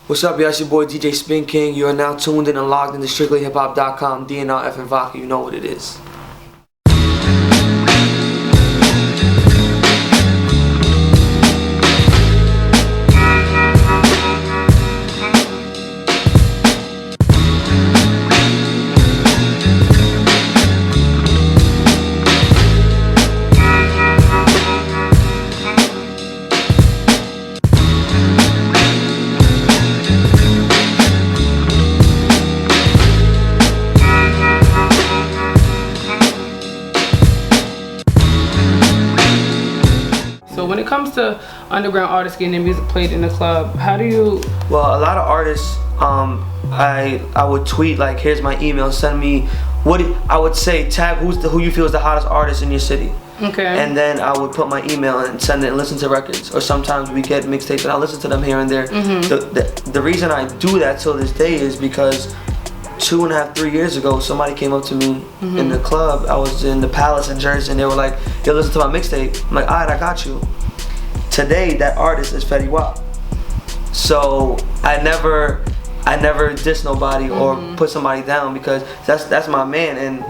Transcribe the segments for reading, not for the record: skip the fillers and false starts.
What's up, y'all? It's your boy DJ SpinKing. You are now tuned in and logged into strictlyhiphop.com. DNR F and Vodka, you know what it is. When it comes to underground artists getting their music played in the club, how do you? Well, a lot of artists, I would tweet like, here's my email, send me what I would say, tag who you feel is the hottest artist in your city. Okay. And then I would put my email and send it and listen to records. Or sometimes we get mixtapes and I listen to them here and there. The reason I do that till this day is because 2.5, 3 years ago, somebody came up to me in the club. I was in the Palace in Jersey, and they were like, "Yo, listen to my mixtape." I'm like, "Alright, I got you." Today, that artist is Fetty Wap. So I never diss nobody or put somebody down because that's my man, and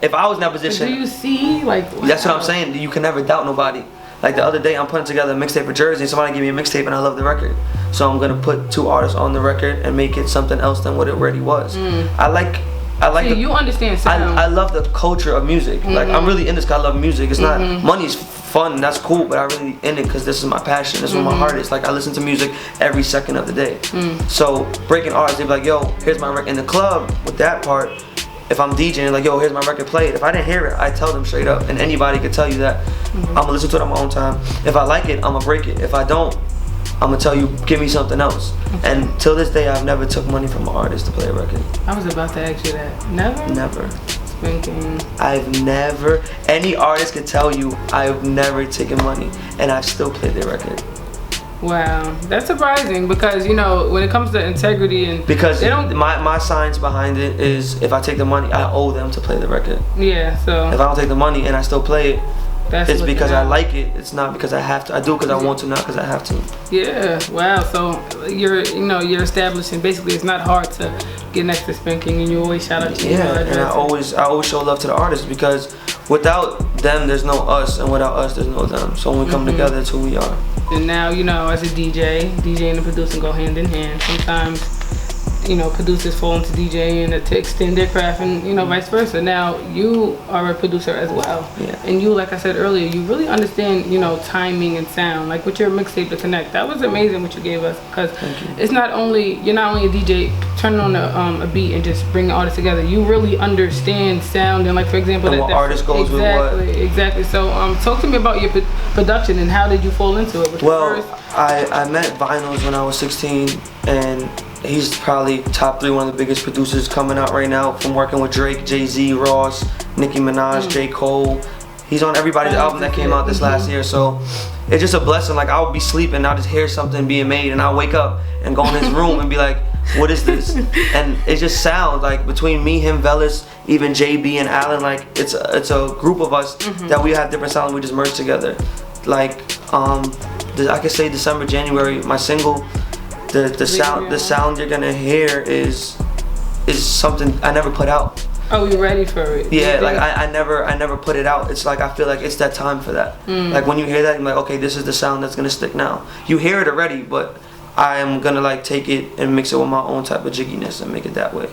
if I was in that position. Do you see like? Wow. That's what I'm saying. You can never doubt nobody. Like the other day, I'm putting together a mixtape for Jersey, and somebody gave me a mixtape, and I love the record. So I'm gonna put 2 artists on the record and make it something else than what it already was. I like. See, you understand sound. I love the culture of music. Like I'm really in this because I love music. It's not money's fun, that's cool, but I'm really in it because this is my passion. This is where my heart is. Like I listen to music every second of the day. So breaking artists, they be like, "Yo, here's my record." In the club with that part, if I'm DJing, like, "Yo, here's my record, play it." If I didn't hear it, I tell them straight up, and anybody could tell you that. I'm gonna listen to it on my own time. If I like it, I'm gonna break it. If I don't, I'm gonna tell you, give me something else. And till this day, I've never took money from an artist to play a record. I was about to ask you that. Never? Never. SpinKing. I've never, any artist could tell you, I've never taken money, and I've still played their record. Wow, that's surprising because, you know, when it comes to integrity and... Because my science behind it is, if I take the money, I owe them to play the record. Yeah, so... If I don't take the money and I still play it, it's because I like it. It's not because I have to. I do it because I want to, not because I have to. Yeah. Wow. So you're establishing. Basically, it's not hard to get next to SpinKing, and you always shout out to and I always show love to the artists because without them, there's no us, and without us, there's no them. So when we come together, it's who we are. And now, you know, as a DJ and producing go hand in hand. Sometimes, you know, producers fall into DJing to extend their craft, and you know, vice versa. Now you are a producer as well, and you, like I said earlier, you really understand, you know, timing and sound. Like with your mixtape, The Connect, that was amazing what you gave us, because it's not only, you're not only a DJ turning on a beat and just bringing artists together. You really understand sound, and like, for example, and what artist goes with what. Exactly. So talk to me about your production and how did you fall into it? Well, I met Vinyls when I was 16, and he's probably top 3, one of the biggest producers coming out right now, from working with Drake, Jay-Z, Ross, Nicki Minaj, J. Cole. He's on everybody's album that came out this last year, so it's just a blessing. Like, I'll be sleeping and I'll just hear something being made, and I'll wake up and go in his room and be like, what is this? And it just sounds like, between me, him, Velas, even JB and Allen, like it's a group of us that we have different sounds, we just merge together. Like I could say December, January, my single, the sound you're gonna hear is something I never put out. Oh, you're ready for it? Yeah, like I never put it out. It's like, I feel like it's that time for that. Like when you hear that, you're like, okay, this is the sound that's gonna stick now. You hear it already, but I am gonna like take it and mix it with my own type of jigginess and make it that way.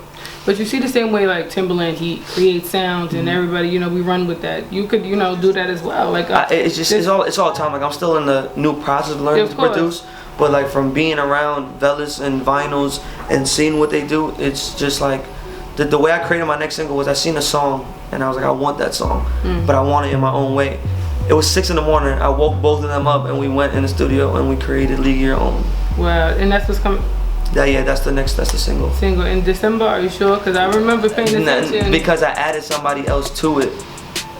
But you see the same way like Timberland, he creates sounds, and everybody, you know, we run with that. You could, you know, do that as well. Like it's all time. Like I'm still in the new process of learning to produce. But like from being around Velas and Vinyls and seeing what they do, it's just like the way I created my next single was, I seen a song and I was like, I want that song, but I want it in my own way. It was 6 in the morning. I woke both of them up and we went in the studio and we created League Your Own. Wow, and that's what's coming. That's the single. Single in December, are you sure? Because I remember paying attention. Because I added somebody else to it,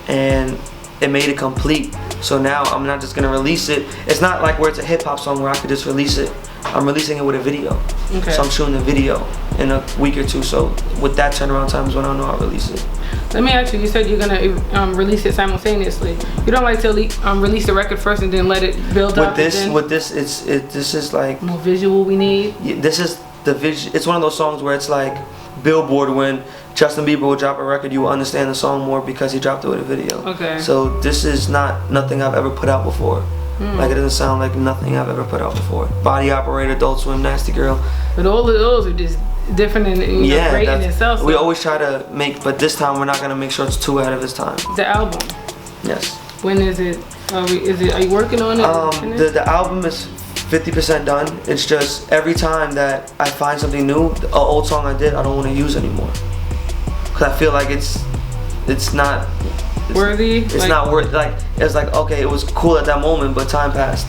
and it made it complete. So now I'm not just gonna release it. It's not like where it's a hip hop song where I could just release it. I'm releasing it with a video. Okay. So I'm shooting the video in a week or two. So with that turnaround time is when I know I'll release it. Let me ask you. You said you're gonna release it simultaneously. You don't like to release the record first and then let it build up. With this, this is like more visual. We need. This is the vision. It's one of those songs where it's like Billboard when Justin Bieber will drop a record, you will understand the song more because he dropped it with a video. Okay. So this is not nothing I've ever put out before. Like it doesn't sound like nothing I've ever put out before. Body Operator, Adult Swim, Nasty Girl. But all of those are just different and great in itself. So. We always try to make, but this time we're not gonna make sure it's too ahead of its time. The album. Yes. When is it? Are you working on it? The album is 50% done. It's just every time that I find something new, an old song I did, I don't want to use anymore. Cause I feel like it's not worthy. It's not worth. Like it's like okay, it was cool at that moment, but time passed.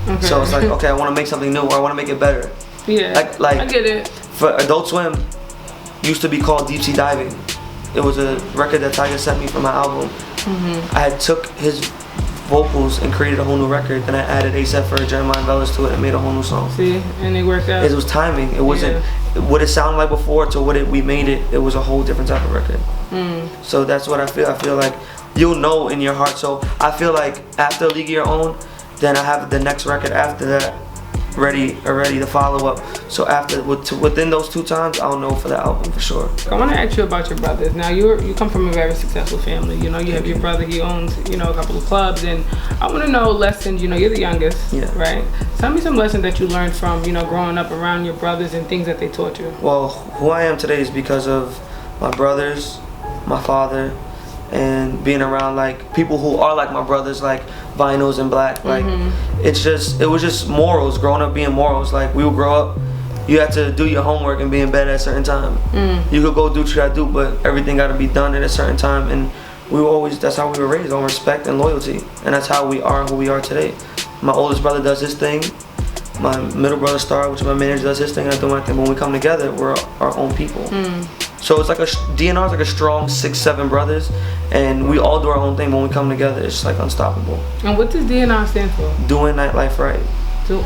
Okay. So it's like okay, I want to make something new, or I want to make it better. Yeah. Like I get it. For Adult Swim, used to be called Deep Sea Diving. It was a record that Tiger sent me for my album. I had took his vocals and created a whole new record. Then I added A$AP for Jeremiah and Velas to it and made a whole new song. See, and it worked out. It was timing. It wasn't what it sounded like before to what we made it. It was a whole different type of record. So that's what I feel. I feel like you'll know in your heart. So I feel like after League of Your Own, then I have the next record after that ready to follow up. So after within those 2 times, I'll know for the album for sure. I want to ask you about your brothers. Now you come from a very successful family. You know, you have your brother. He owns a couple of clubs, and I want to know lessons. You're the youngest, right? Tell me some lessons that you learned from growing up around your brothers and things that they taught you. Well, who I am today is because of my brothers, my father, and being around like people who are like my brothers, like Vinyls and Black. Like it was just morals. Growing up being morals. Like we would grow up, you had to do your homework and be in bed at a certain time. You could go do what you gotta do, but everything gotta be done at a certain time. And that's how we were raised, on respect and loyalty. And that's how we are who we are today. My oldest brother does his thing. My middle brother Star, which is my manager, does his thing, and I do my thing. When we come together, we're our own people. So it's like DNR is like a strong 6-7 brothers, and we all do our own thing. When we come together, it's like unstoppable. And what does DNR stand for? Doing nightlife right.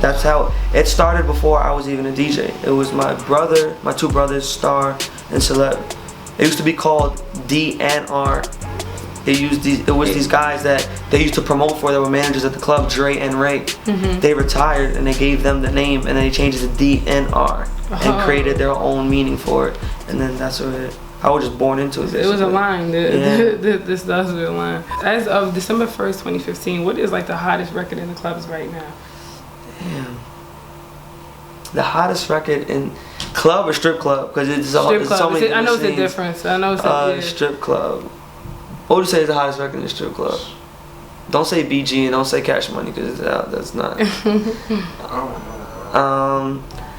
That's how it started before I was even a DJ. It was my 2 brothers, Star and Celeb. It used to be called DNR. It was these guys that they used to promote for that were managers at the club, Dre and Ray. They retired and they gave them the name, and then they changed it to DNR and created their own meaning for it. And then that's what I was just born into it. Basically. It was a line. This does a line. As of December 1st, 2015, what is like the hottest record in the clubs right now? Damn. The hottest record in club or strip club? Because it's so many. I know it's a difference. I know it's strip club. What would you say is the hottest record in the strip club? Don't say BG and don't say Cash Money because that's not.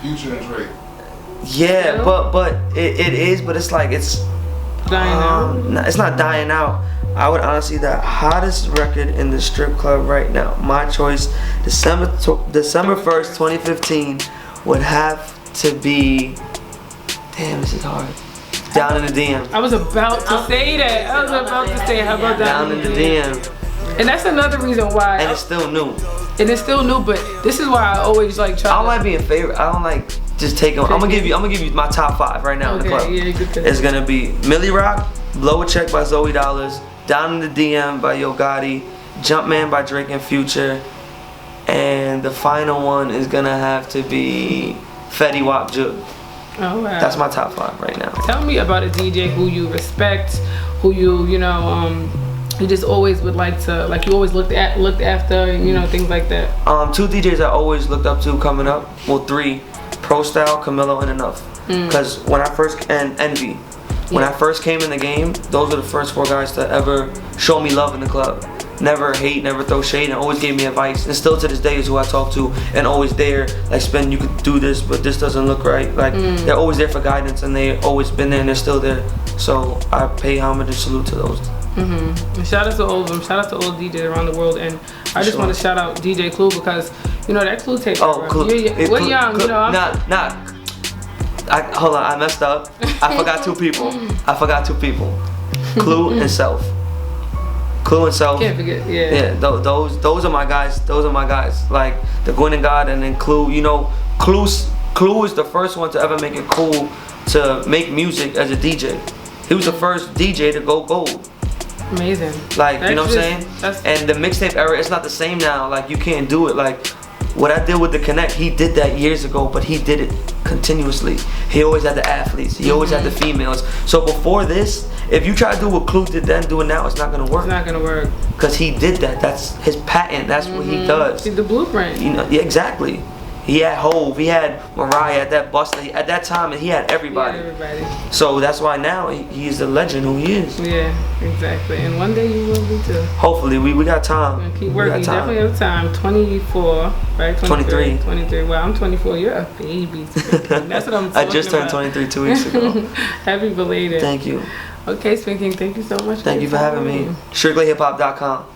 Future and Drake. Yeah, but it is, but it's like it's dying out. It's not dying out. I would honestly the hottest record in the strip club right now. My choice, December 1st, 2015, would have to be. Damn, this is hard. Down in the DM. I was about to say that. I was about to say, how about Down in the DM? And that's another reason why. And it's still new. But this is why I always like try. I don't like being favorite. I don't like just taking. I'm gonna give you my top 5 right now in the club. Yeah, good. It's gonna be Millie Rock, Blow a Check by Zoe Dollars, Down in the DM by Yo Gotti, Jumpman by Drake and Future, and the final one is gonna have to be Fetty Wap Jug. Oh wow. That's my top 5 right now. Tell me about a DJ who you respect, who you just always would like to, like you always looked after, things like that. 2 DJs I always looked up to coming up. Well, 3: Pro Style, Camilo, and Enough. Because when I first and Envy, when I first came in the game, those were the first 4 guys to ever show me love in the club. Never hate, never throw shade, and always gave me advice. And still to this day is who I talk to, and always there. Like, Spin, you could do this, but this doesn't look right. Like, they're always there for guidance, and they always been there, and they're still there. So I pay homage and salute to those. And shout out to all of them. Shout out to all DJs around the world, and I just want to shout out DJ Clue because that Clue tape. Oh, Clue. We're young, Clue, hold on, I messed up. I forgot 2 people. Clue and Self. Clue and Self. Can't forget, yeah. Yeah, those are my guys. Those are my guys. Like the Gwen and God, and then Clue. You know, Clue is the first one to ever make it cool to make music as a DJ. He was the first DJ to go gold. Amazing. Like, you know what I'm saying? And the mixtape era, it's not the same now. Like, you can't do it. Like, what I did with The Connect, he did that years ago, but he did it continuously. He always had the athletes. He always had the females. So before this, if you try to do what Clue did then, do it now, it's not gonna work. It's not gonna work. Because he did that. That's his patent. That's what he does. He's the blueprint. You know, yeah, exactly. He had Hove, he had Mariah at that Busta, at that time, and he had everybody. So that's why now he's the legend who he is. Yeah, exactly. And one day you will be too. Hopefully, we got time. We're gonna keep working. You definitely have time. 24, right? 23. 23. Well, I'm 24. You're a baby. That's what I'm talking I just turned 23 2 weeks ago. Happy belated. Thank you. Okay, SpinKing, thank you so much. Thank you for having me. StrictlyHipHop.com.